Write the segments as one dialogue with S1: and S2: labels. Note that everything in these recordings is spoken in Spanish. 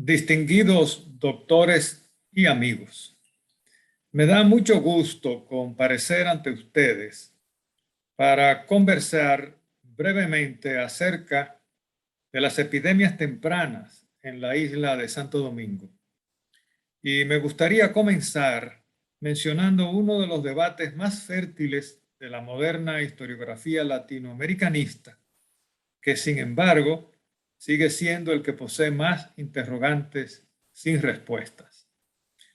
S1: Distinguidos doctores y amigos, me da mucho gusto comparecer ante ustedes para conversar brevemente acerca de las epidemias tempranas en la isla de Santo Domingo. Y me gustaría comenzar mencionando uno de los debates más fértiles de la moderna historiografía latinoamericanista, que sin embargo sigue siendo el que posee más interrogantes sin respuestas.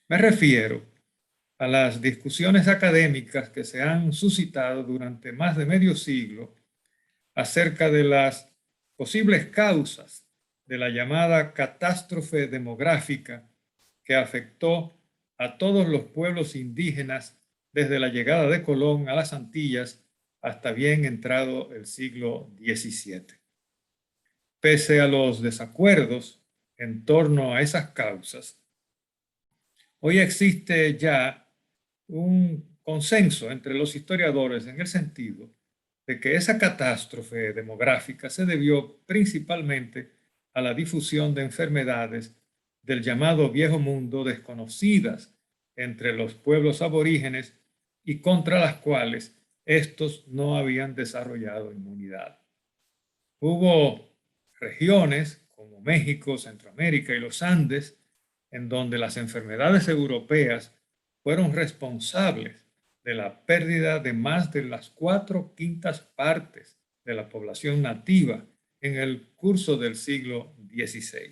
S1: Me refiero a las discusiones académicas que se han suscitado durante más de medio siglo acerca de las posibles causas de la llamada catástrofe demográfica que afectó a todos los pueblos indígenas desde la llegada de Colón a las Antillas hasta bien entrado el siglo XVII. Pese a los desacuerdos en torno a esas causas, hoy existe ya un consenso entre los historiadores en el sentido de que esa catástrofe demográfica se debió principalmente a la difusión de enfermedades del llamado Viejo Mundo desconocidas entre los pueblos aborígenes y contra las cuales estos no habían desarrollado inmunidad. Hubo regiones como México, Centroamérica y los Andes, en donde las enfermedades europeas fueron responsables de la pérdida de más de las 4/5 partes de la población nativa en el curso del siglo XVI.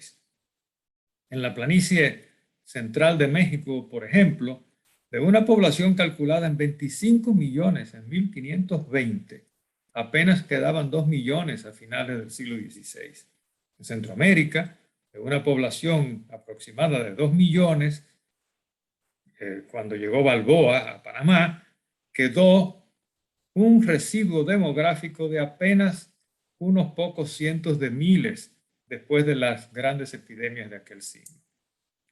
S1: En la planicie central de México, por ejemplo, de una población calculada en 25 millones en 1520, apenas quedaban 2 millones a finales del siglo XVI. En Centroamérica, de una población aproximada de 2 millones, cuando llegó Balboa a Panamá, quedó un residuo demográfico de apenas unos pocos cientos de miles después de las grandes epidemias de aquel siglo.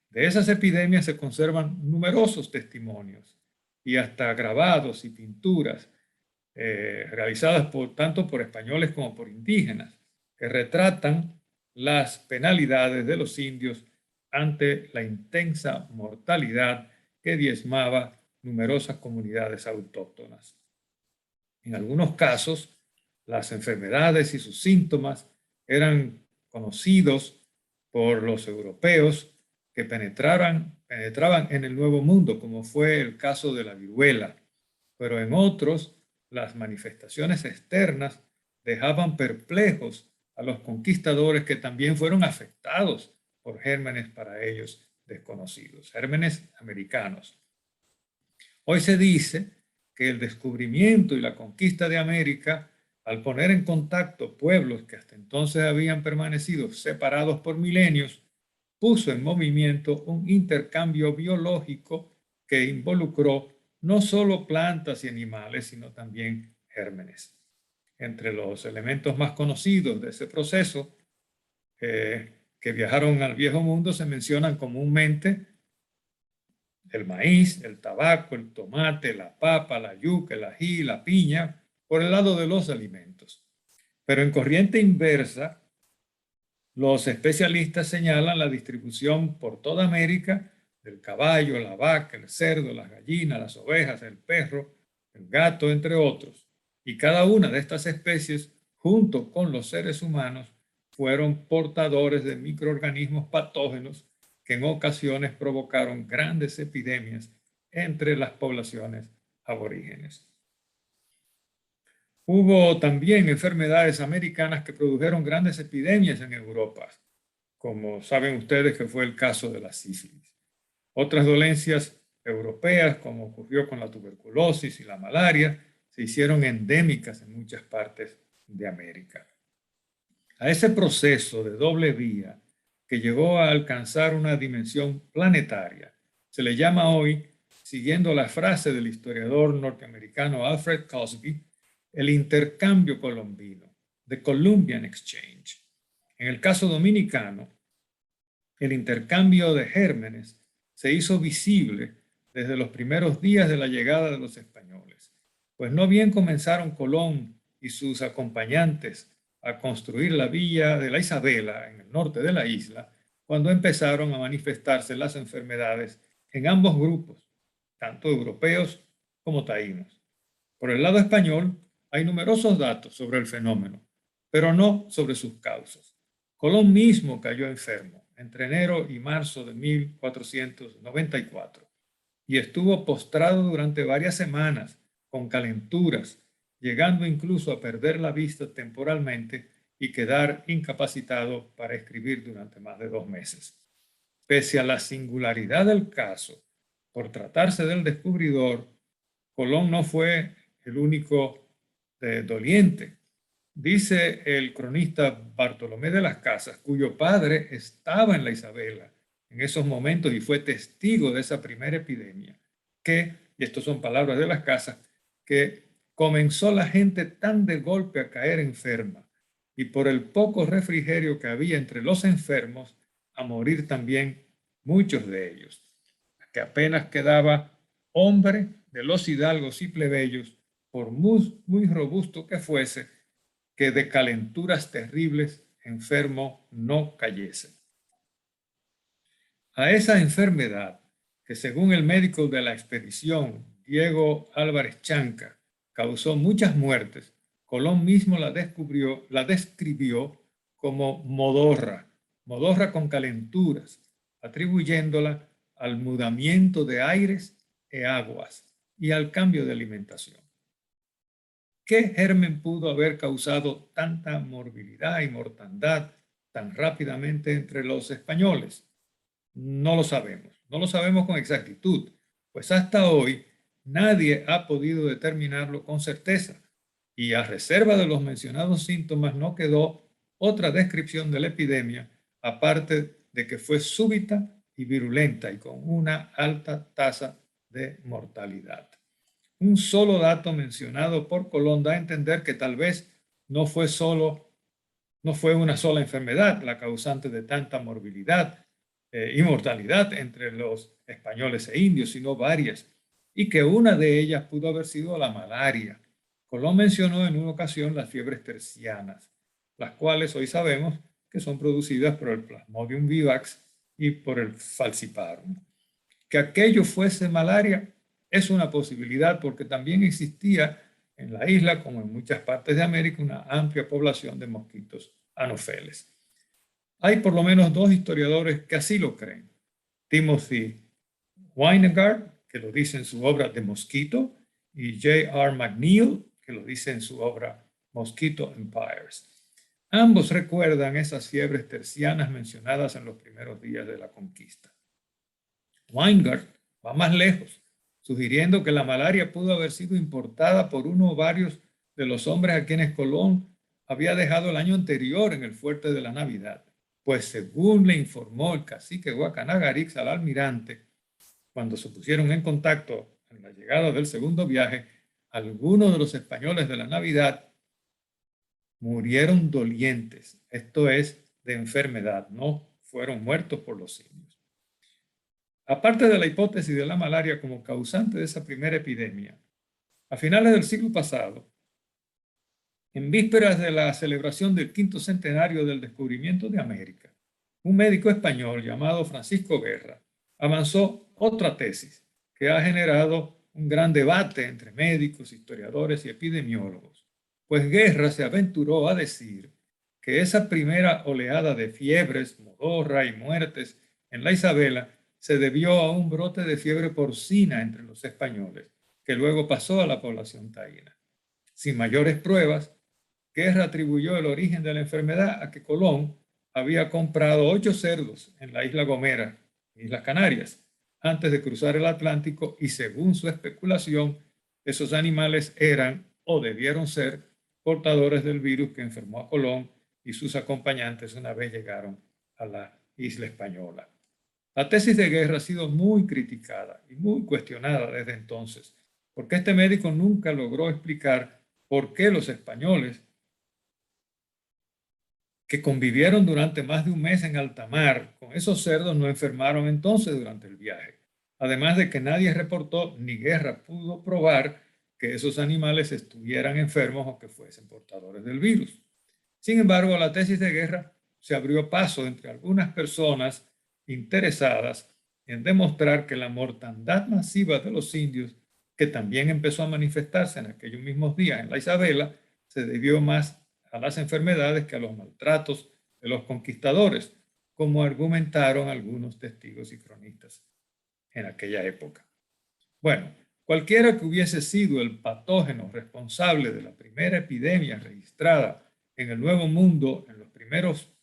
S1: De esas epidemias se conservan numerosos testimonios y hasta grabados y pinturas realizadas tanto por españoles como por indígenas, que retratan las penalidades de los indios ante la intensa mortalidad que diezmaba numerosas comunidades autóctonas. En algunos casos, las enfermedades y sus síntomas eran conocidos por los europeos que penetraban en el Nuevo Mundo, como fue el caso de la viruela, pero en otros, las manifestaciones externas dejaban perplejos a los conquistadores que también fueron afectados por gérmenes para ellos desconocidos, gérmenes americanos. Hoy se dice que el descubrimiento y la conquista de América, al poner en contacto pueblos que hasta entonces habían permanecido separados por milenios, puso en movimiento un intercambio biológico que involucró no solo plantas y animales, sino también gérmenes. Entre los elementos más conocidos de ese proceso que viajaron al Viejo Mundo se mencionan comúnmente el maíz, el tabaco, el tomate, la papa, la yuca, el ají, la piña, por el lado de los alimentos. Pero en corriente inversa, los especialistas señalan la distribución por toda América del caballo, la vaca, el cerdo, las gallinas, las ovejas, el perro, el gato, entre otros. Y cada una de estas especies, junto con los seres humanos, fueron portadores de microorganismos patógenos que en ocasiones provocaron grandes epidemias entre las poblaciones aborígenes. Hubo también enfermedades americanas que produjeron grandes epidemias en Europa, como saben ustedes que fue el caso de la sífilis. Otras dolencias europeas, como ocurrió con la tuberculosis y la malaria, se hicieron endémicas en muchas partes de América. A ese proceso de doble vía que llegó a alcanzar una dimensión planetaria, se le llama hoy, siguiendo la frase del historiador norteamericano Alfred Cosby, el intercambio colombino, the Columbian Exchange. En el caso dominicano, el intercambio de gérmenes se hizo visible desde los primeros días de la llegada de los españoles, pues no bien comenzaron Colón y sus acompañantes a construir la villa de la Isabela en el norte de la isla, cuando empezaron a manifestarse las enfermedades en ambos grupos, tanto europeos como taínos. Por el lado español, hay numerosos datos sobre el fenómeno, pero no sobre sus causas. Colón mismo cayó enfermo entre enero y marzo de 1494 y estuvo postrado durante varias semanas con calenturas, llegando incluso a perder la vista temporalmente y quedar incapacitado para escribir durante más de 2 meses. Pese a la singularidad del caso, por tratarse del descubridor, Colón no fue el único doliente. Dice el cronista Bartolomé de las Casas, cuyo padre estaba en la Isabela en esos momentos y fue testigo de esa primera epidemia, que, y estas son palabras de las Casas, que comenzó la gente tan de golpe a caer enferma y por el poco refrigerio que había entre los enfermos, a morir también muchos de ellos, que apenas quedaba hombre de los hidalgos y plebeyos, por muy robusto que fuese, que de calenturas terribles enfermo no cayese. A esa enfermedad, que según el médico de la expedición, Diego Álvarez Chanca, causó muchas muertes, Colón mismo la describió como modorra con calenturas, atribuyéndola al mudamiento de aires e aguas y al cambio de alimentación. ¿Qué germen pudo haber causado tanta morbilidad y mortandad tan rápidamente entre los españoles? No lo sabemos con exactitud, pues hasta hoy nadie ha podido determinarlo con certeza y a reserva de los mencionados síntomas no quedó otra descripción de la epidemia aparte de que fue súbita y virulenta y con una alta tasa de mortalidad. Un solo dato mencionado por Colón da a entender que tal vez no fue una sola enfermedad la causante de tanta morbilidad y mortalidad entre los españoles e indios, sino varias, y que una de ellas pudo haber sido la malaria. Colón mencionó en una ocasión las fiebres tercianas, las cuales hoy sabemos que son producidas por el Plasmodium vivax y por el falciparum. Que aquello fuese malaria es una posibilidad porque también existía en la isla, como en muchas partes de América, una amplia población de mosquitos anófeles. Hay por lo menos 2 historiadores que así lo creen. Timothy Winegard, que lo dice en su obra The Mosquito, y J.R. McNeill, que lo dice en su obra Mosquito Empires. Ambos recuerdan esas fiebres tercianas mencionadas en los primeros días de la conquista. Winegard va más lejos, sugiriendo que la malaria pudo haber sido importada por uno o varios de los hombres a quienes Colón había dejado el año anterior en el fuerte de la Navidad, pues según le informó el cacique Guacanagarix al almirante, cuando se pusieron en contacto en la llegada del segundo viaje, algunos de los españoles de la Navidad murieron dolientes, esto es, de enfermedad, no fueron muertos por los indios. Aparte de la hipótesis de la malaria como causante de esa primera epidemia, a finales del siglo pasado, en vísperas de la celebración del 5º centenario del descubrimiento de América, un médico español llamado Francisco Guerra avanzó otra tesis que ha generado un gran debate entre médicos, historiadores y epidemiólogos, pues Guerra se aventuró a decir que esa primera oleada de fiebres, modorra y muertes en la Isabela se debió a un brote de fiebre porcina entre los españoles, que luego pasó a la población taína. Sin mayores pruebas, Guerra atribuyó el origen de la enfermedad a que Colón había comprado 8 cerdos en la isla Gomera, Islas Canarias, antes de cruzar el Atlántico y según su especulación, esos animales eran o debieron ser portadores del virus que enfermó a Colón y sus acompañantes una vez llegaron a la isla española. La tesis de Guerra ha sido muy criticada y muy cuestionada desde entonces, porque este médico nunca logró explicar por qué los españoles que convivieron durante más de un mes en alta mar con esos cerdos no enfermaron entonces durante el viaje. Además de que nadie reportó ni Guerra pudo probar que esos animales estuvieran enfermos o que fuesen portadores del virus. Sin embargo, la tesis de Guerra se abrió paso entre algunas personas interesadas en demostrar que la mortandad masiva de los indios, que también empezó a manifestarse en aquellos mismos días en la Isabela, se debió más a las enfermedades que a los maltratos de los conquistadores, como argumentaron algunos testigos y cronistas en aquella época. Bueno, cualquiera que hubiese sido el patógeno responsable de la primera epidemia registrada en el Nuevo Mundo en los primeros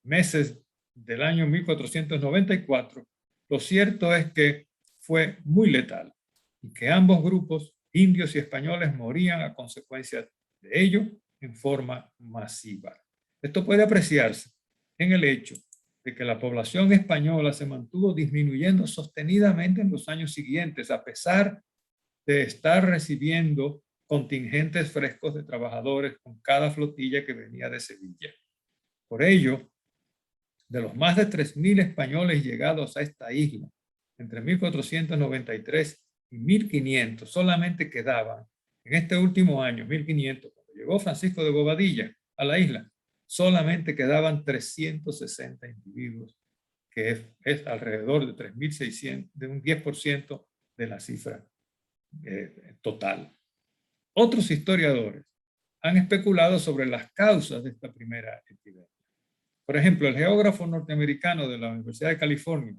S1: meses del año 1494, lo cierto es que fue muy letal y que ambos grupos, indios y españoles, morían a consecuencia de ello en forma masiva. Esto puede apreciarse en el hecho de que la población española se mantuvo disminuyendo sostenidamente en los años siguientes, a pesar de estar recibiendo contingentes frescos de trabajadores con cada flotilla que venía de Sevilla. Por ello, de los más de 3.000 españoles llegados a esta isla entre 1493 y 1500, solamente quedaban en este último año, 1500, cuando llegó Francisco de Bobadilla a la isla, solamente quedaban 360 individuos, que es alrededor de 3.600, de un 10% de la cifra total. Otros historiadores han especulado sobre las causas de esta primera epidemia. Por ejemplo, el geógrafo norteamericano de la Universidad de California,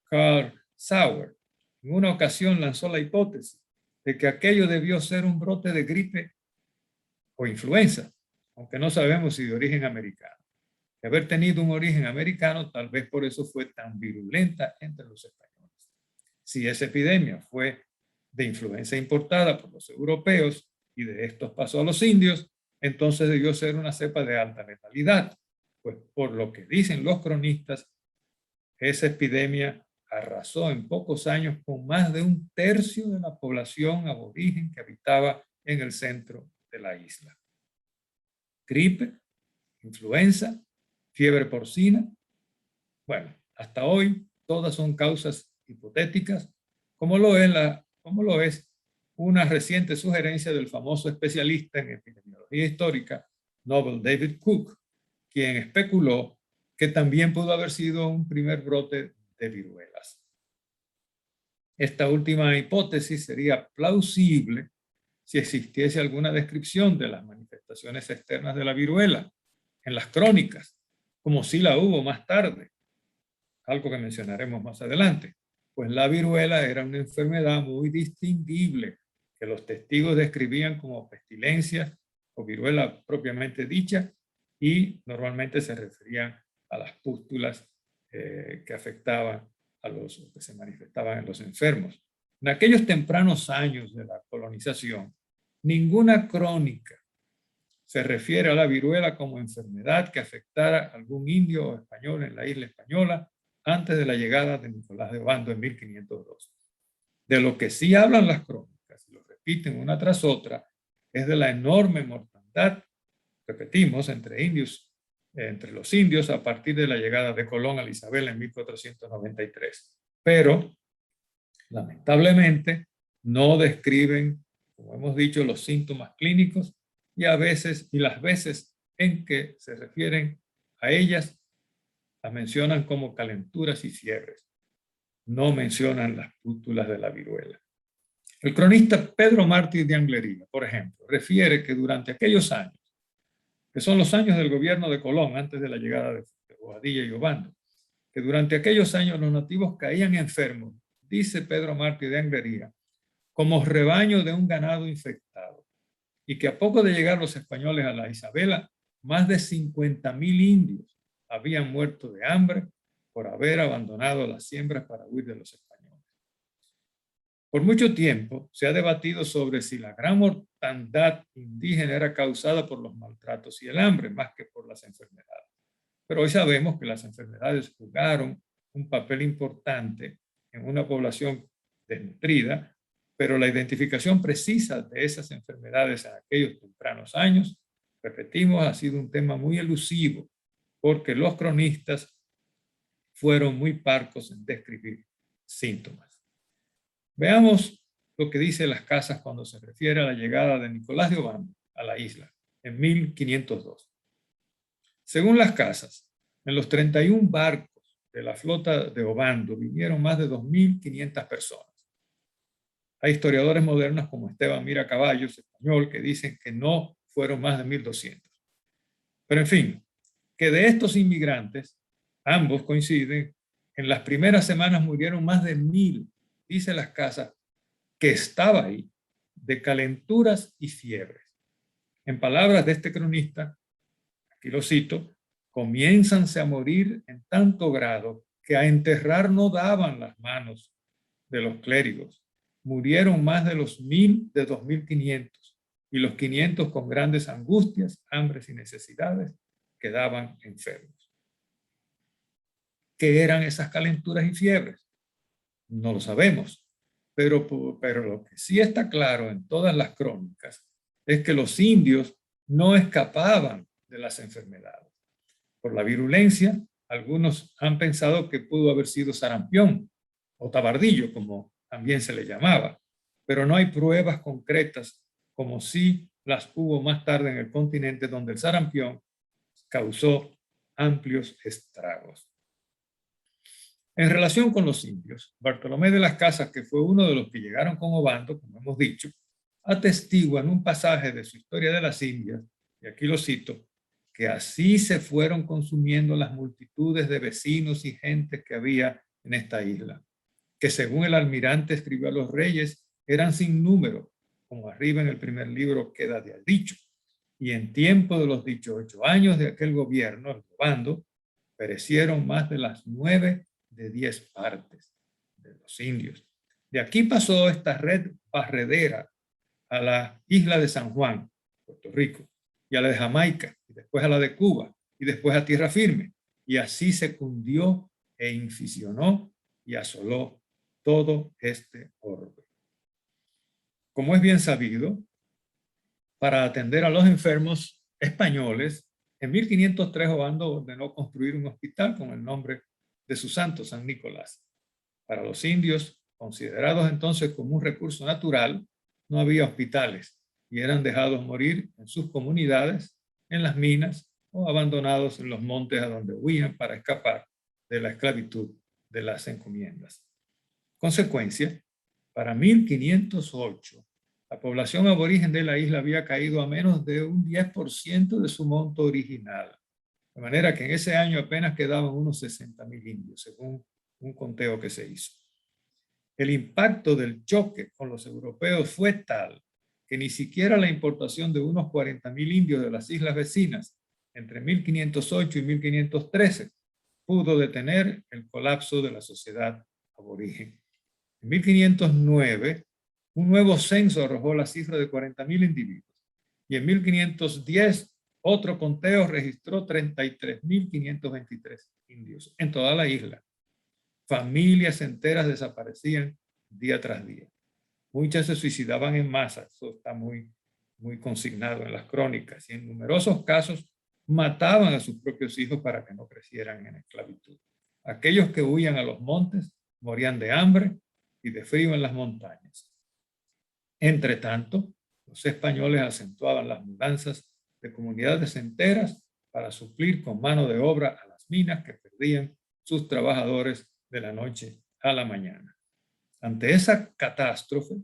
S1: Carl Sauer, en una ocasión lanzó la hipótesis de que aquello debió ser un brote de gripe o influenza, aunque no sabemos si de origen americano. De haber tenido un origen americano, tal vez por eso fue tan virulenta entre los españoles. Si esa epidemia fue de influenza importada por los europeos y de estos pasó a los indios, entonces debió ser una cepa de alta letalidad, pues por lo que dicen los cronistas, esa epidemia arrasó en pocos años con más de 1/3 de la población aborigen que habitaba en el centro de la isla. Gripe, influenza, fiebre porcina. Bueno, hasta hoy todas son causas hipotéticas, como lo es una reciente sugerencia del famoso especialista en epidemiología histórica, Nobel David Cook, quien especuló que también pudo haber sido un primer brote de viruelas. Esta última hipótesis sería plausible si existiese alguna descripción de las manifestaciones externas de la viruela en las crónicas, como sí la hubo más tarde, algo que mencionaremos más adelante, pues la viruela era una enfermedad muy distinguible que los testigos describían como pestilencia o viruela propiamente dicha, y normalmente se referían a las pústulas que afectaban a los que se manifestaban en los enfermos. En aquellos tempranos años de la colonización, ninguna crónica se refiere a la viruela como enfermedad que afectara a algún indio o español en la isla española antes de la llegada de Nicolás de Obando en 1502. De lo que sí hablan las crónicas, y lo repiten una tras otra, es de la enorme mortandad, repetimos, entre los indios a partir de la llegada de Colón a la Isabela en 1493. Pero, lamentablemente, no describen, como hemos dicho, los síntomas clínicos y las veces en que se refieren a ellas, las mencionan como calenturas y fiebres. No mencionan las pústulas de la viruela. El cronista Pedro Mártir de Anglería, por ejemplo, refiere que durante aquellos años, que son los años del gobierno de Colón, antes de la llegada de Bobadilla y Obando, que durante aquellos años los nativos caían enfermos, dice Pedro Mártir de Anglería, como rebaño de un ganado infectado, y que a poco de llegar los españoles a la Isabela, más de 50.000 indios habían muerto de hambre por haber abandonado las siembras para huir de los españoles. Por mucho tiempo se ha debatido sobre si la gran mortandad indígena era causada por los maltratos y el hambre, más que por las enfermedades. Pero hoy sabemos que las enfermedades jugaron un papel importante en una población desnutrida, pero la identificación precisa de esas enfermedades en aquellos tempranos años, repetimos, ha sido un tema muy elusivo, porque los cronistas fueron muy parcos en describir síntomas. Veamos lo que dice Las Casas cuando se refiere a la llegada de Nicolás de Obando a la isla. en 1502. Según las casas, en los 31 barcos de la flota de Obando vivieron más de 2.500 personas. Hay historiadores modernos como Esteban Mira Caballos, español, que dicen que no fueron más de 1.200. Pero en fin, que de estos inmigrantes, ambos coinciden, en las primeras semanas murieron más de 1.000, dice las casas, que estaba ahí, de calenturas y fiebres. En palabras de este cronista, aquí lo cito, comiénzanse a morir en tanto grado que a enterrar no daban las manos de los clérigos. Murieron más de los 1.000 de 2.500 y los 500 con grandes angustias, hambres y necesidades quedaban enfermos. ¿Qué eran esas calenturas y fiebres? No lo sabemos, pero lo que sí está claro en todas las crónicas es que los indios no escapaban de las enfermedades. Por la virulencia, algunos han pensado que pudo haber sido sarampión o tabardillo, como también se le llamaba, pero no hay pruebas concretas como sí las hubo más tarde en el continente, donde el sarampión causó amplios estragos. En relación con los indios, Bartolomé de las Casas, que fue uno de los que llegaron con Obando, como hemos dicho, atestigua en un pasaje de su Historia de las Indias, y aquí lo cito, que así se fueron consumiendo las multitudes de vecinos y gente que había en esta isla, que según el almirante escribió a los reyes, eran sin número, como arriba en el primer libro queda de dicho, y en tiempo de los 18 años de aquel gobierno, el Obando, perecieron más de las 9 de 10 partes de los indios. De aquí pasó esta red barredera a la isla de San Juan, Puerto Rico, y a la de Jamaica, y después a la de Cuba, y después a tierra firme. Y así se cundió e inficionó y asoló todo este orbe. Como es bien sabido, para atender a los enfermos españoles, en 1503 Obando ordenó construir un hospital con el nombre de su santo, San Nicolás. Para los indios, considerados entonces como un recurso natural, no había hospitales y eran dejados morir en sus comunidades, en las minas o abandonados en los montes a donde huían para escapar de la esclavitud de las encomiendas. Consecuencia, para 1508, la población aborigen de la isla había caído a menos de un 10% de su monto original. De manera que en ese año apenas quedaban unos 60.000 indios, según un conteo que se hizo. El impacto del choque con los europeos fue tal que ni siquiera la importación de unos 40.000 indios de las islas vecinas entre 1508 y 1513 pudo detener el colapso de la sociedad aborigen. En 1509, un nuevo censo arrojó la cifra de 40.000 individuos y en 1510 otro conteo registró 33.523 indios en toda la isla. Familias enteras desaparecían día tras día. Muchas se suicidaban en masa, eso está muy consignado en las crónicas, y en numerosos casos mataban a sus propios hijos para que no crecieran en esclavitud. Aquellos que huían a los montes morían de hambre y de frío en las montañas. Entre tanto, los españoles acentuaban las mudanzas de comunidades enteras para suplir con mano de obra a las minas que perdían sus trabajadores de la noche a la mañana. Ante esa catástrofe,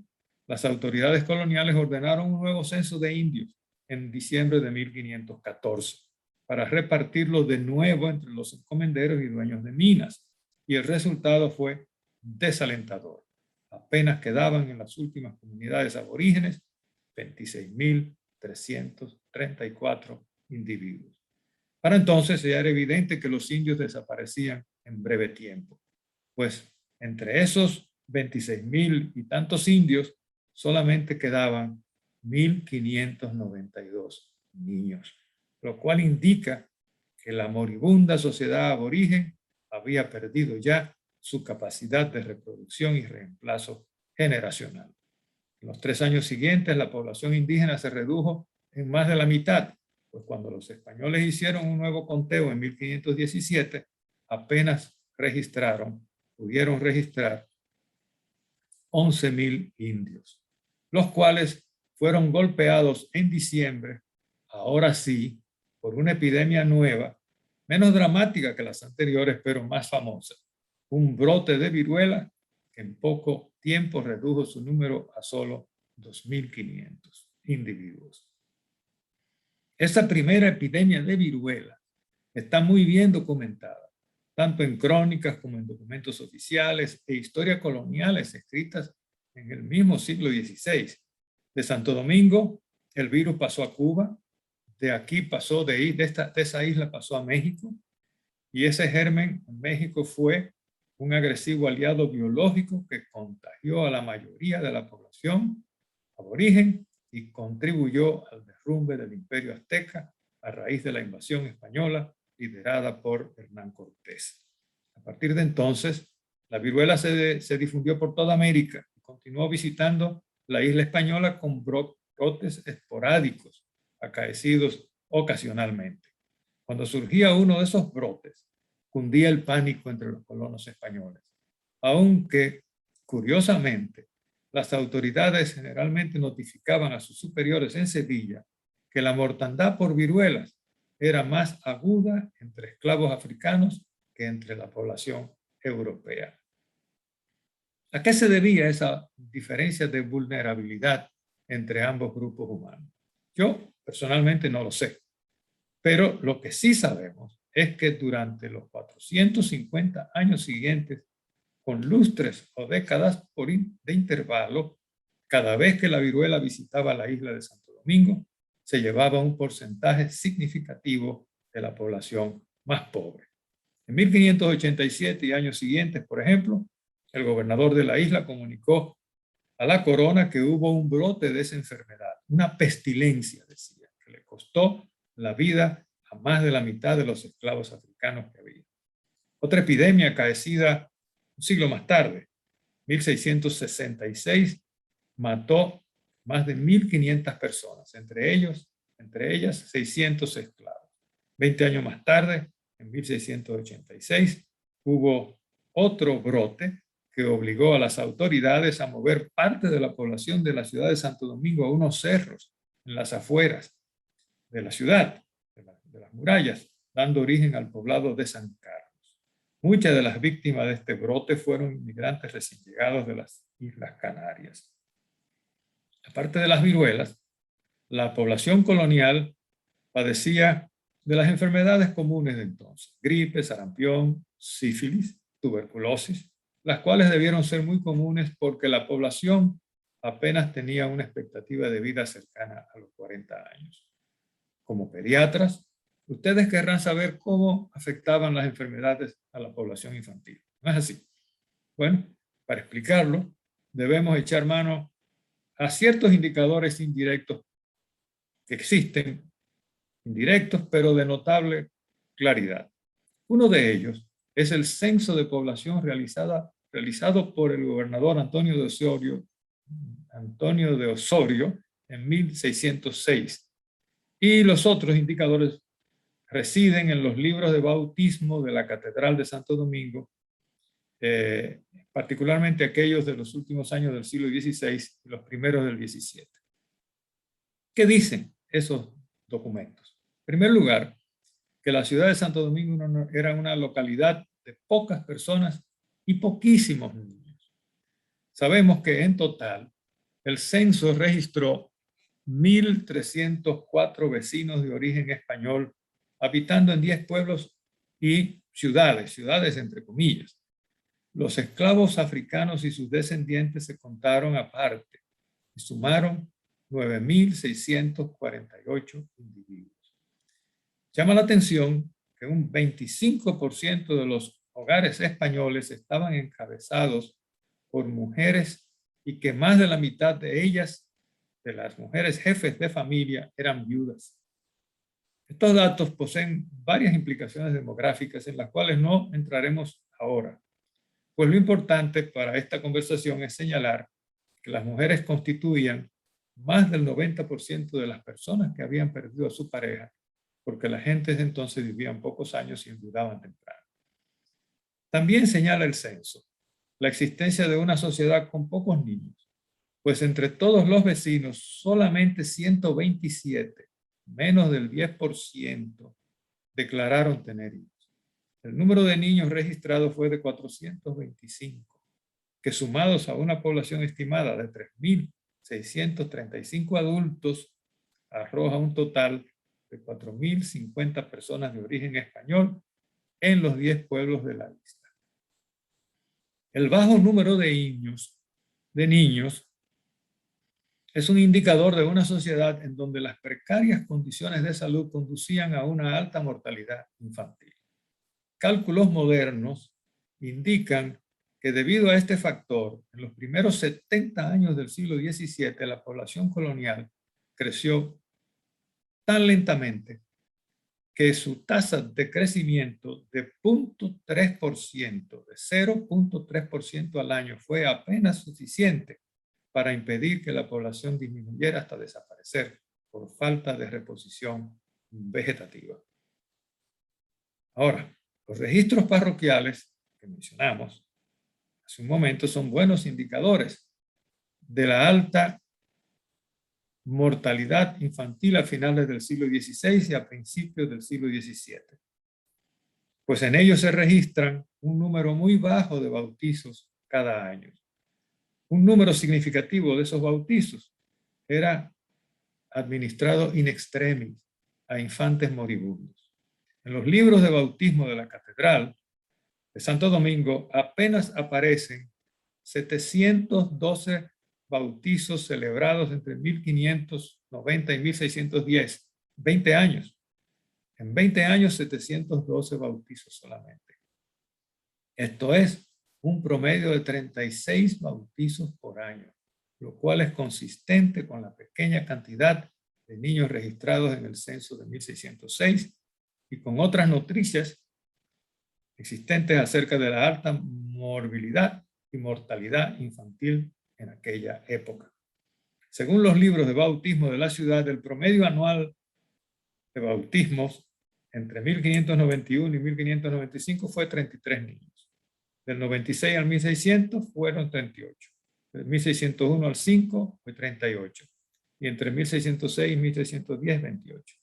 S1: las autoridades coloniales ordenaron un nuevo censo de indios en diciembre de 1514 para repartirlos de nuevo entre los encomenderos y dueños de minas, y el resultado fue desalentador. Apenas quedaban en las últimas comunidades aborígenes 26.334 individuos. Para entonces ya era evidente que los indios desaparecían en breve tiempo, pues entre esos 26.000 y tantos indios solamente quedaban 1.592 niños, lo cual indica que la moribunda sociedad aborigen había perdido ya su capacidad de reproducción y reemplazo generacional. En los 3 años siguientes, la población indígena se redujo en más de la mitad, pues cuando los españoles hicieron un nuevo conteo en 1517, apenas pudieron registrar 11.000 indios, los cuales fueron golpeados en diciembre a ahora sí, por una epidemia nueva, menos dramática que las anteriores, pero más famosa. Un brote de viruela que en poco tiempo redujo su número a solo 2.500 individuos. Esa primera epidemia de viruela está muy bien documentada, tanto en crónicas como en documentos oficiales e historias coloniales escritas en el mismo siglo XVI. De Santo Domingo, el virus pasó a Cuba, de aquí pasó, de esa isla pasó a México, y ese germen en México fue un agresivo aliado biológico que contagió a la mayoría de la población aborigen y contribuyó al derrumbe del Imperio Azteca a raíz de la invasión española liderada por Hernán Cortés. A partir de entonces, la viruela se difundió por toda América y continuó visitando la isla española con brotes esporádicos, acaecidos ocasionalmente. Cuando surgía uno de esos brotes, cundía el pánico entre los colonos españoles, aunque, curiosamente, las autoridades generalmente notificaban a sus superiores en Sevilla que la mortandad por viruelas era más aguda entre esclavos africanos que entre la población europea. ¿A qué se debía esa diferencia de vulnerabilidad entre ambos grupos humanos? Yo personalmente no lo sé, pero lo que sí sabemos es que durante los 450 años siguientes, con lustres o décadas de intervalo, cada vez que la viruela visitaba la isla de Santo Domingo, se llevaba un porcentaje significativo de la población más pobre. En 1587 y años siguientes, por ejemplo, el gobernador de la isla comunicó a la corona que hubo un brote de esa enfermedad, una pestilencia, decía, que le costó la vida a más de la mitad de los esclavos africanos que había. Otra epidemia acaecida un siglo más tarde, 1666, mató más de 1.500 personas, entre ellas 600 esclavos. 20 años más tarde, en 1686, hubo otro brote que obligó a las autoridades a mover parte de la población de la ciudad de Santo Domingo a unos cerros en las afueras de la ciudad, de las murallas, dando origen al poblado de San Carlos. Muchas de las víctimas de este brote fueron inmigrantes recién llegados de las Islas Canarias. Aparte de las viruelas, la población colonial padecía de las enfermedades comunes de entonces: gripe, sarampión, sífilis, tuberculosis, las cuales debieron ser muy comunes porque la población apenas tenía una expectativa de vida cercana a los 40 años. Como pediatras, ustedes querrán saber cómo afectaban las enfermedades a la población infantil. ¿No es así? Bueno, para explicarlo, debemos echar mano a ciertos indicadores indirectos que existen, indirectos, pero de notable claridad. Uno de ellos es el censo de población realizado por el gobernador Antonio de Osorio en 1606. Y los otros indicadores residen en los libros de bautismo de la Catedral de Santo Domingo, particularmente aquellos de los últimos años del siglo XVI y los primeros del XVII. ¿Qué dicen esos documentos? En primer lugar, que la ciudad de Santo Domingo era una localidad de pocas personas y poquísimos niños. Sabemos que en total el censo registró 1.304 vecinos de origen español, habitando en 10 pueblos y ciudades entre comillas. Los esclavos africanos y sus descendientes se contaron aparte y sumaron 9.648 individuos. Llama la atención que un 25% de los hogares españoles estaban encabezados por mujeres y que más de la mitad de ellas, de las mujeres jefes de familia, eran viudas. Estos datos poseen varias implicaciones demográficas en las cuales no entraremos ahora, pues lo importante para esta conversación es señalar que las mujeres constituían más del 90% de las personas que habían perdido a su pareja, porque las gentes de entonces vivían pocos años y enviudaban temprano. También señala el censo la existencia de una sociedad con pocos niños, pues entre todos los vecinos solamente 127 menos del 10% declararon tener hijos. El número de niños registrados fue de 425, que sumados a una población estimada de 3.635 adultos, arroja un total de 4.050 personas de origen español en los 10 pueblos de la lista. El bajo número de niños es un indicador de una sociedad en donde las precarias condiciones de salud conducían a una alta mortalidad infantil. Cálculos modernos indican que debido a este factor, en los primeros 70 años del siglo XVII, la población colonial creció tan lentamente que su tasa de crecimiento de 0.3%, de 0.3% al año, fue apenas suficiente para impedir que la población disminuyera hasta desaparecer por falta de reposición vegetativa. Ahora, los registros parroquiales que mencionamos hace un momento son buenos indicadores de la alta mortalidad infantil a finales del siglo XVI y a principios del siglo XVII. Pues en ellos se registran un número muy bajo de bautizos cada año. Un número significativo de esos bautizos era administrado in extremis a infantes moribundos. En los libros de bautismo de la Catedral de Santo Domingo apenas aparecen 712 bautizos celebrados entre 1590 y 1610, 20 años. En 20 años, 712 bautizos solamente. Esto es un promedio de 36 bautizos por año, lo cual es consistente con la pequeña cantidad de niños registrados en el censo de 1606 y con otras noticias existentes acerca de la alta morbilidad y mortalidad infantil en aquella época. Según los libros de bautismo de la ciudad, el promedio anual de bautismos entre 1591 y 1595 fue 33 niños. Del 96 al 1600 fueron 38. Del 1601 al 5 fue 38. Y entre 1606 y 1610, 28.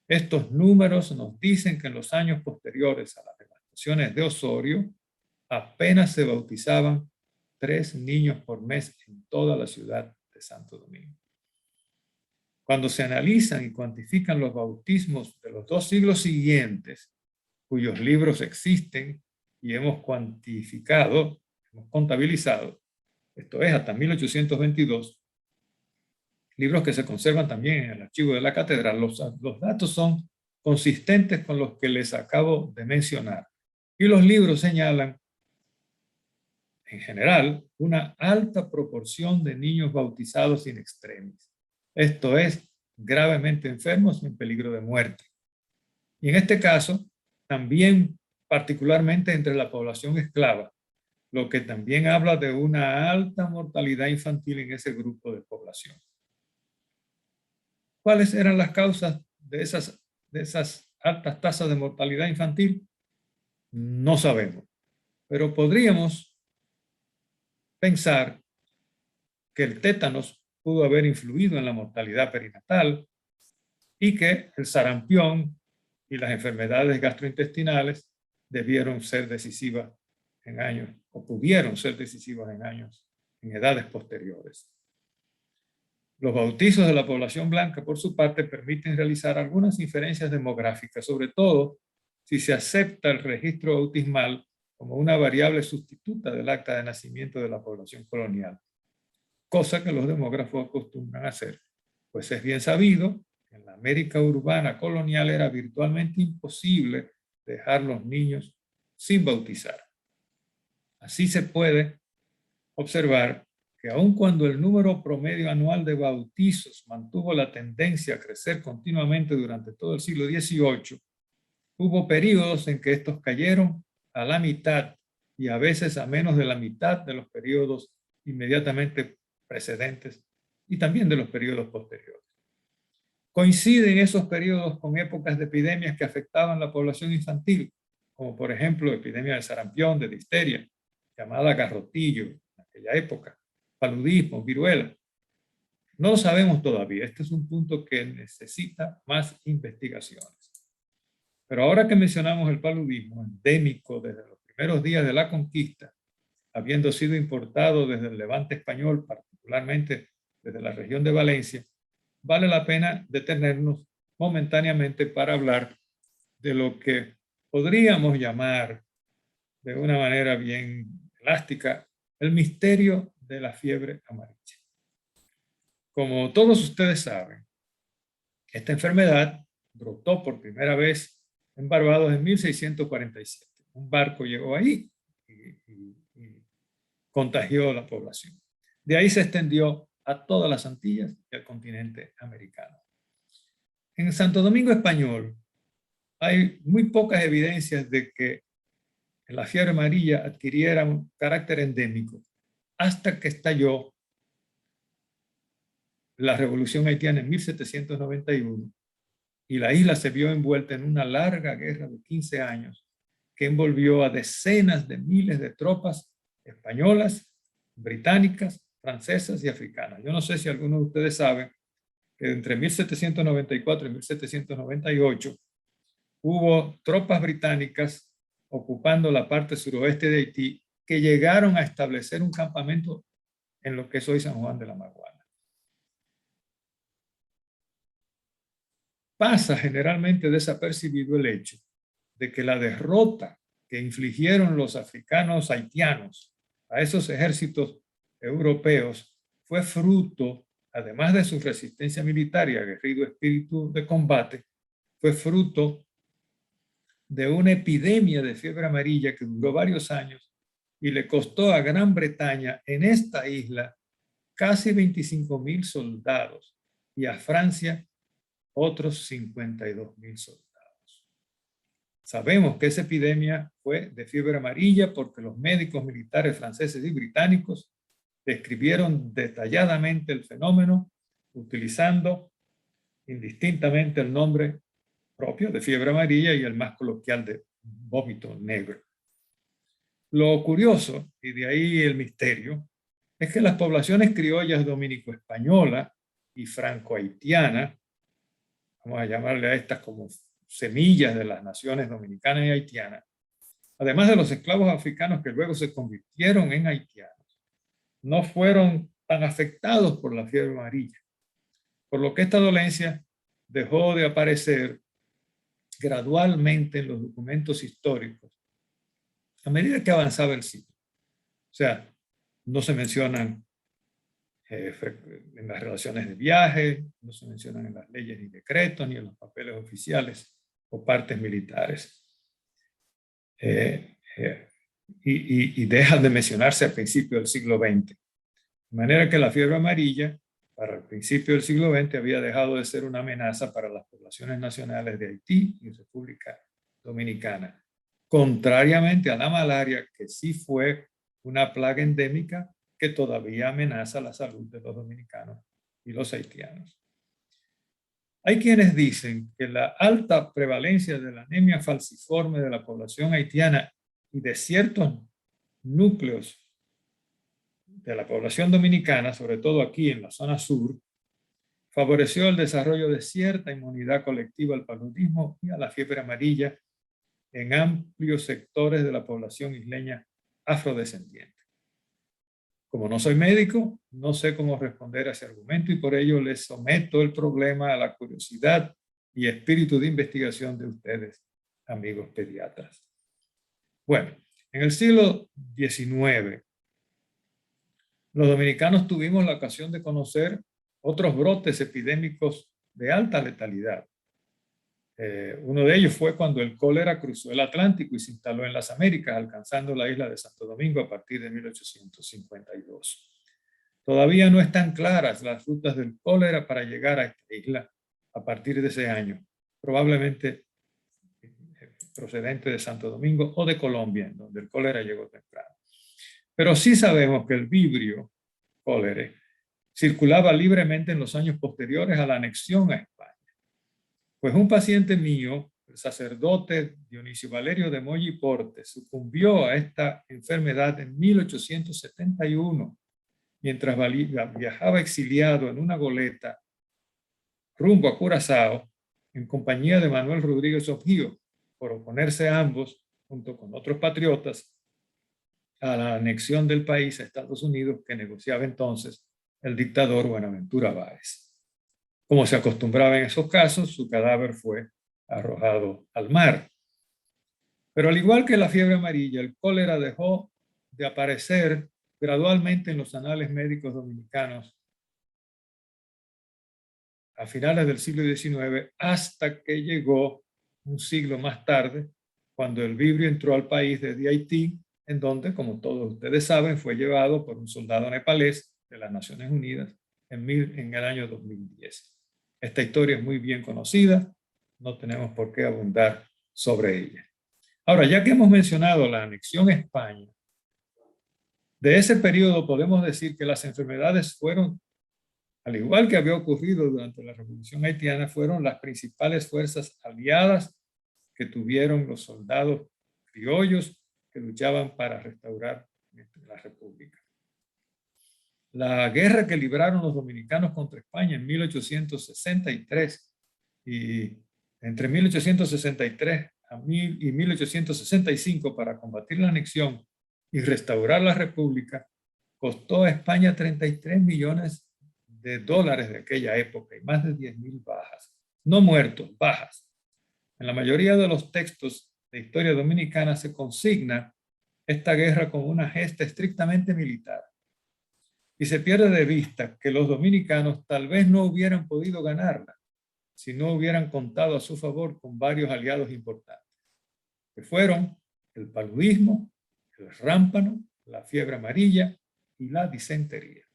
S1: Estos números nos dicen que en los años posteriores a las devastaciones de Osorio apenas se bautizaban 3 niños por mes en toda la ciudad de Santo Domingo. Cuando se analizan y cuantifican los bautismos de los 2 siglos siguientes, cuyos libros existen y hemos cuantificado, hemos contabilizado, esto es hasta 1822, libros que se conservan también en el archivo de la catedral, los datos son consistentes con los que les acabo de mencionar. Y los libros señalan, en general, una alta proporción de niños bautizados in extremis. Esto es, gravemente enfermos y en peligro de muerte. Y en este caso, también particularmente entre la población esclava, lo que también habla de una alta mortalidad infantil en ese grupo de población. ¿Cuáles eran las causas de esas altas tasas de mortalidad infantil? No sabemos, pero podríamos pensar que el tétanos pudo haber influido en la mortalidad perinatal y que el sarampión y las enfermedades gastrointestinales debieron ser decisivas en años, o pudieron ser decisivas en edades posteriores. Los bautizos de la población blanca, por su parte, permiten realizar algunas inferencias demográficas, sobre todo si se acepta el registro bautismal como una variable sustituta del acta de nacimiento de la población colonial, cosa que los demógrafos acostumbran a hacer, pues es bien sabido que en la América urbana colonial era virtualmente imposible dejar los niños sin bautizar. Así se puede observar que aun cuando el número promedio anual de bautizos mantuvo la tendencia a crecer continuamente durante todo el siglo XVIII, hubo periodos en que estos cayeron a la mitad y a veces a menos de la mitad de los periodos inmediatamente precedentes y también de los periodos posteriores. Coinciden esos periodos con épocas de epidemias que afectaban la población infantil, como por ejemplo epidemia de sarampión, de difteria, llamada garrotillo en aquella época, paludismo, viruela. No lo sabemos todavía. Este es un punto que necesita más investigaciones. Pero ahora que mencionamos el paludismo endémico desde los primeros días de la conquista, habiendo sido importado desde el Levante español, particularmente desde la región de Valencia, vale la pena detenernos momentáneamente para hablar de lo que podríamos llamar de una manera bien elástica el misterio de la fiebre amarilla. Como todos ustedes saben, esta enfermedad brotó por primera vez en Barbados en 1647. Un barco llegó ahí y contagió a la población. De ahí se extendió a todas las Antillas y al continente americano. En Santo Domingo Español hay muy pocas evidencias de que la fiebre amarilla adquiriera un carácter endémico hasta que estalló la Revolución Haitiana en 1791 y la isla se vio envuelta en una larga guerra de 15 años que envolvió a decenas de miles de tropas españolas, británicas, francesas y africanas. Yo no sé si alguno de ustedes sabe que entre 1794 y 1798 hubo tropas británicas ocupando la parte suroeste de Haití que llegaron a establecer un campamento en lo que es hoy San Juan de la Maguana. Pasa generalmente desapercibido el hecho de que la derrota que infligieron los africanos haitianos a esos ejércitos europeos fue fruto, además de su resistencia militar y aguerrido espíritu de combate, fue fruto de una epidemia de fiebre amarilla que duró varios años y le costó a Gran Bretaña en esta isla casi 25,000 soldados y a Francia otros 52,000 soldados. Sabemos que esa epidemia fue de fiebre amarilla porque los médicos militares franceses y británicos describieron detalladamente el fenómeno utilizando indistintamente el nombre propio de fiebre amarilla y el más coloquial de vómito negro. Lo curioso, y de ahí el misterio, es que las poblaciones criollas dominico-española y franco-haitiana, vamos a llamarle a estas como semillas de las naciones dominicanas y haitianas, además de los esclavos africanos que luego se convirtieron en haitianos, no fueron tan afectados por la fiebre amarilla, por lo que esta dolencia dejó de aparecer gradualmente en los documentos históricos a medida que avanzaba el siglo. O sea, no se mencionan en las relaciones de viaje, no se mencionan en las leyes ni decretos, ni en los papeles oficiales o partes militares. Y dejan de mencionarse al principio del siglo XX. De manera que la fiebre amarilla, para el principio del siglo XX, había dejado de ser una amenaza para las poblaciones nacionales de Haití y República Dominicana, contrariamente a la malaria, que sí fue una plaga endémica que todavía amenaza la salud de los dominicanos y los haitianos. Hay quienes dicen que la alta prevalencia de la anemia falciforme de la población haitiana y de ciertos núcleos de la población dominicana, sobre todo aquí en la zona sur, favoreció el desarrollo de cierta inmunidad colectiva al paludismo y a la fiebre amarilla en amplios sectores de la población isleña afrodescendiente. Como no soy médico, no sé cómo responder a ese argumento y por ello les someto el problema a la curiosidad y espíritu de investigación de ustedes, amigos pediatras. Bueno, en el siglo XIX, los dominicanos tuvimos la ocasión de conocer otros brotes epidémicos de alta letalidad. Uno de ellos fue cuando el cólera cruzó el Atlántico y se instaló en las Américas, alcanzando la isla de Santo Domingo a partir de 1852. Todavía no están claras las rutas del cólera para llegar a esta isla a partir de ese año, probablemente procedente de Santo Domingo o de Colombia, donde el cólera llegó temprano. Pero sí sabemos que el vibrio cólera circulaba libremente en los años posteriores a la anexión a España. Pues un paciente mío, el sacerdote Dionisio Valerio de Moya y Porte, sucumbió a esta enfermedad en 1871 mientras viajaba exiliado en una goleta rumbo a Curazao, en compañía de Manuel Rodríguez Objío, por oponerse a ambos, junto con otros patriotas, a la anexión del país a Estados Unidos que negociaba entonces el dictador Buenaventura Báez. Como se acostumbraba en esos casos, su cadáver fue arrojado al mar. Pero al igual que la fiebre amarilla, el cólera dejó de aparecer gradualmente en los anales médicos dominicanos a finales del siglo XIX, hasta que llegó un siglo más tarde, cuando el vibrio entró al país desde Haití, en donde, como todos ustedes saben, fue llevado por un soldado nepalés de las Naciones Unidas en el año 2010. Esta historia es muy bien conocida, no tenemos por qué abundar sobre ella. Ahora, ya que hemos mencionado la anexión a España, de ese periodo podemos decir que las enfermedades fueron, al igual que había ocurrido durante la Revolución Haitiana, fueron las principales fuerzas aliadas que tuvieron los soldados criollos que luchaban para restaurar la República. La guerra que libraron los dominicanos contra España en 1863 y entre 1863 y 1865 para combatir la anexión y restaurar la República costó a España 33 millones de dólares de aquella época y más de 10.000 bajas. No muertos, bajas. En la mayoría de los textos de historia dominicana se consigna esta guerra como una gesta estrictamente militar. Y se pierde de vista que los dominicanos tal vez no hubieran podido ganarla si no hubieran contado a su favor con varios aliados importantes, que fueron el paludismo, el rámpano, la fiebre amarilla y la disentería.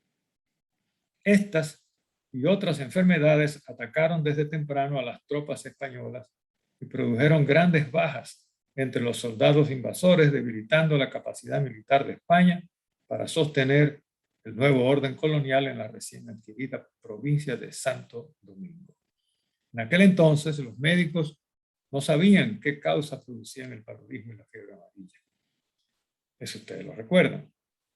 S1: Estas y otras enfermedades atacaron desde temprano a las tropas españolas y produjeron grandes bajas entre los soldados invasores, debilitando la capacidad militar de España para sostener el nuevo orden colonial en la recién adquirida provincia de Santo Domingo. En aquel entonces, los médicos no sabían qué causas producían el paludismo y la fiebre amarilla. Eso ustedes lo recuerdan.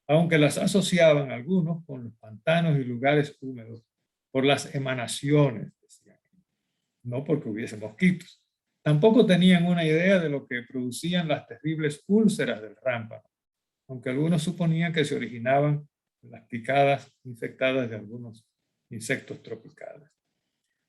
S1: Aunque las asociaban algunos con los pantanos y lugares húmedos por las emanaciones, decían, no porque hubiese mosquitos. Tampoco tenían una idea de lo que producían las terribles úlceras del rámpano, aunque algunos suponían que se originaban de las picadas infectadas de algunos insectos tropicales.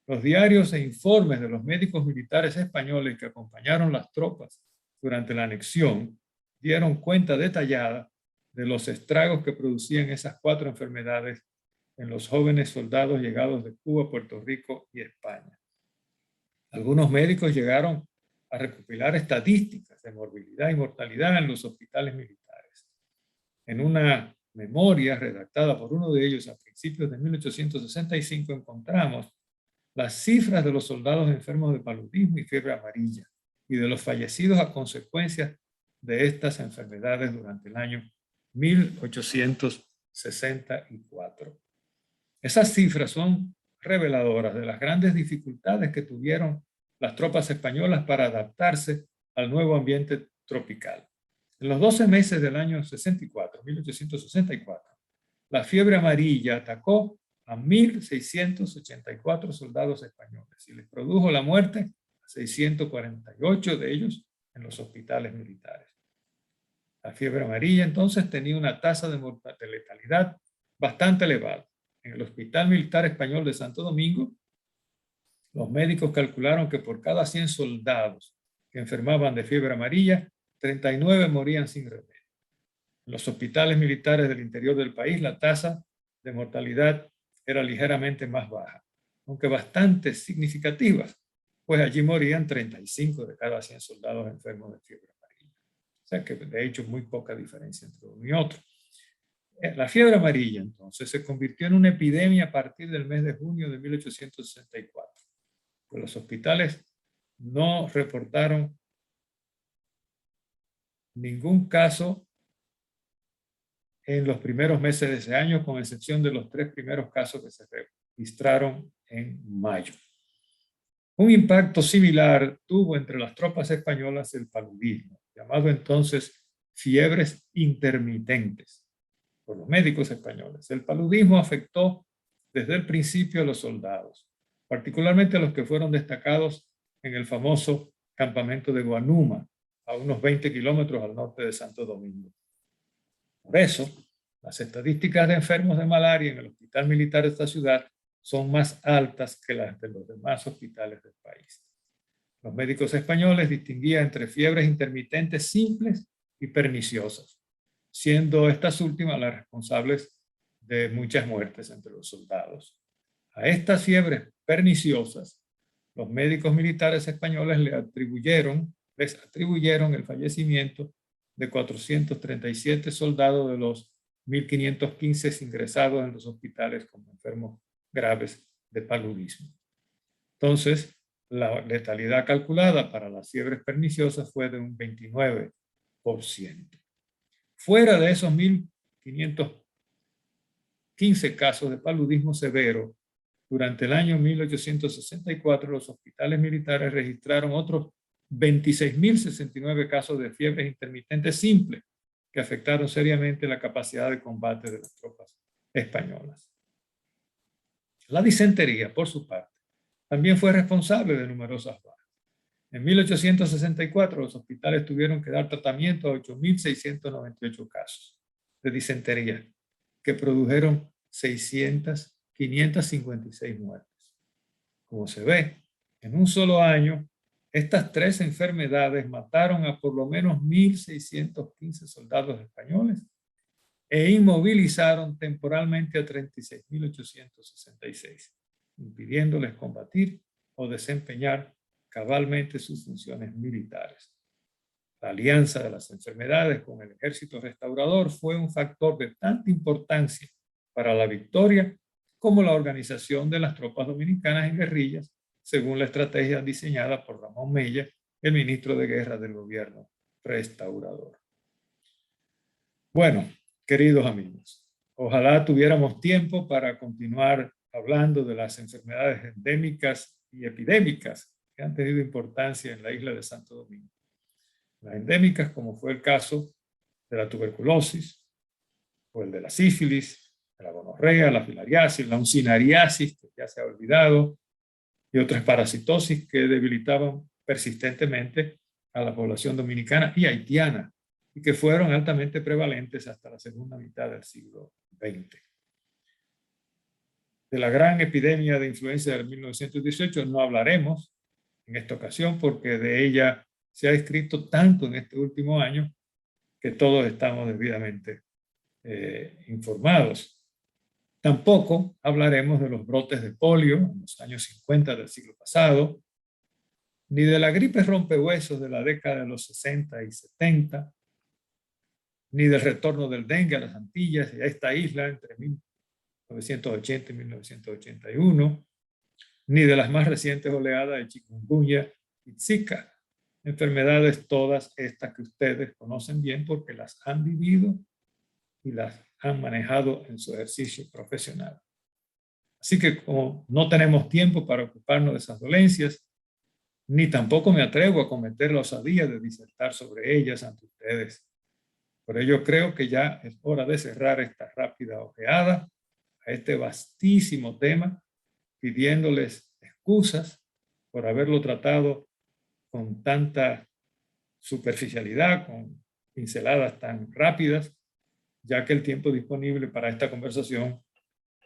S1: Los diarios e informes de los médicos militares españoles que acompañaron las tropas durante la anexión dieron cuenta detallada de los estragos que producían esas 4 enfermedades en los jóvenes soldados llegados de Cuba, Puerto Rico y España. Algunos médicos llegaron a recopilar estadísticas de morbilidad y mortalidad en los hospitales militares. En una memoria redactada por uno de ellos a principios de 1865 encontramos las cifras de los soldados enfermos de paludismo y fiebre amarilla y de los fallecidos a consecuencia de estas enfermedades durante el año 1864. Esas cifras son reveladoras de las grandes dificultades que tuvieron las tropas españolas para adaptarse al nuevo ambiente tropical. En los 12 meses del año 1864, la fiebre amarilla atacó a 1.684 soldados españoles y les produjo la muerte a 648 de ellos en los hospitales militares. La fiebre amarilla entonces tenía una tasa de letalidad bastante elevada. En el Hospital Militar Español de Santo Domingo, los médicos calcularon que por cada 100 soldados que enfermaban de fiebre amarilla, 39 morían sin remedio. En los hospitales militares del interior del país, la tasa de mortalidad era ligeramente más baja, aunque bastante significativas, pues allí morían 35 de cada 100 soldados enfermos de fiebre amarilla. O sea que de hecho muy poca diferencia entre uno y otro. La fiebre amarilla entonces se convirtió en una epidemia a partir del mes de junio de 1864, pues los hospitales no reportaron ningún caso en los primeros meses de ese año, con excepción de los 3 primeros casos que se registraron en mayo. Un impacto similar tuvo entre las tropas españolas el paludismo, llamado entonces fiebres intermitentes, por los médicos españoles. El paludismo afectó desde el principio a los soldados, particularmente a los que fueron destacados en el famoso campamento de Guanuma, a unos 20 kilómetros al norte de Santo Domingo. Por eso, las estadísticas de enfermos de malaria en el hospital militar de esta ciudad son más altas que las de los demás hospitales del país. Los médicos españoles distinguían entre fiebres intermitentes simples y perniciosas, siendo estas últimas las responsables de muchas muertes entre los soldados. A estas fiebres perniciosas, los médicos militares españoles les atribuyeron el fallecimiento de 437 soldados de los 1.515 ingresados en los hospitales como enfermos graves de paludismo. Entonces, la letalidad calculada para las fiebres perniciosas fue de un 29%. Fuera de esos 1.515 casos de paludismo severo, durante el año 1864 los hospitales militares registraron otros 26.069 casos de fiebres intermitentes simples que afectaron seriamente la capacidad de combate de las tropas españolas. La disentería, por su parte, también fue responsable de numerosas bajas. En 1864 los hospitales tuvieron que dar tratamiento a 8.698 casos de disentería, que produjeron 556 muertes. Como se ve, en un solo año, estas tres enfermedades mataron a por lo menos 1.615 soldados españoles e inmovilizaron temporalmente a 36.866, impidiéndoles combatir o desempeñar cabalmente sus funciones militares. La alianza de las enfermedades con el ejército restaurador fue un factor de tanta importancia para la victoria como la organización de las tropas dominicanas en guerrillas, según la estrategia diseñada por Ramón Mella, el ministro de Guerra del gobierno restaurador. Bueno, queridos amigos, ojalá tuviéramos tiempo para continuar hablando de las enfermedades endémicas y epidémicas que han tenido importancia en la isla de Santo Domingo. Las endémicas, como fue el caso de la tuberculosis, o el de la sífilis, de la gonorrea, la filariasis, la uncinariasis, que ya se ha olvidado, y otras parasitosis que debilitaban persistentemente a la población dominicana y haitiana, y que fueron altamente prevalentes hasta la segunda mitad del siglo XX. De la gran epidemia de influenza del 1918 no hablaremos en esta ocasión porque de ella se ha escrito tanto en este último año que todos estamos debidamente informados. Tampoco hablaremos de los brotes de polio en los años 50 del siglo pasado, ni de la gripe rompehuesos de la década de los 60 y 70, ni del retorno del dengue a las Antillas y a esta isla entre 1980 y 1981, ni de las más recientes oleadas de chikungunya y Zika, enfermedades todas estas que ustedes conocen bien porque las han vivido y las han manejado en su ejercicio profesional. Así que como no tenemos tiempo para ocuparnos de esas dolencias, ni tampoco me atrevo a cometer la osadía de disertar sobre ellas ante ustedes. Por ello creo que ya es hora de cerrar esta rápida ojeada a este vastísimo tema, pidiéndoles excusas por haberlo tratado con tanta superficialidad, con pinceladas tan rápidas, ya que el tiempo disponible para esta conversación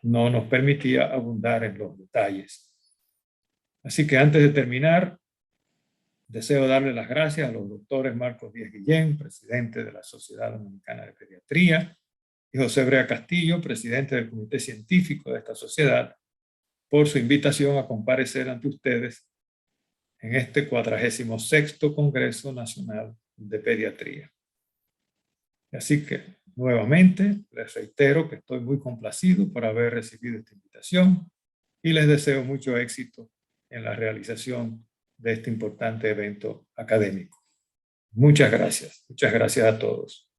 S1: no nos permitía abundar en los detalles. Así que antes de terminar, deseo darle las gracias a los doctores Marcos Díaz Guillén, presidente de la Sociedad Dominicana de Pediatría, y José Brea Castillo, presidente del Comité Científico de esta sociedad, por su invitación a comparecer ante ustedes en este 46º Congreso Nacional de Pediatría. Así que, nuevamente, les reitero que estoy muy complacido por haber recibido esta invitación y les deseo mucho éxito en la realización de este importante evento académico. Muchas gracias a todos.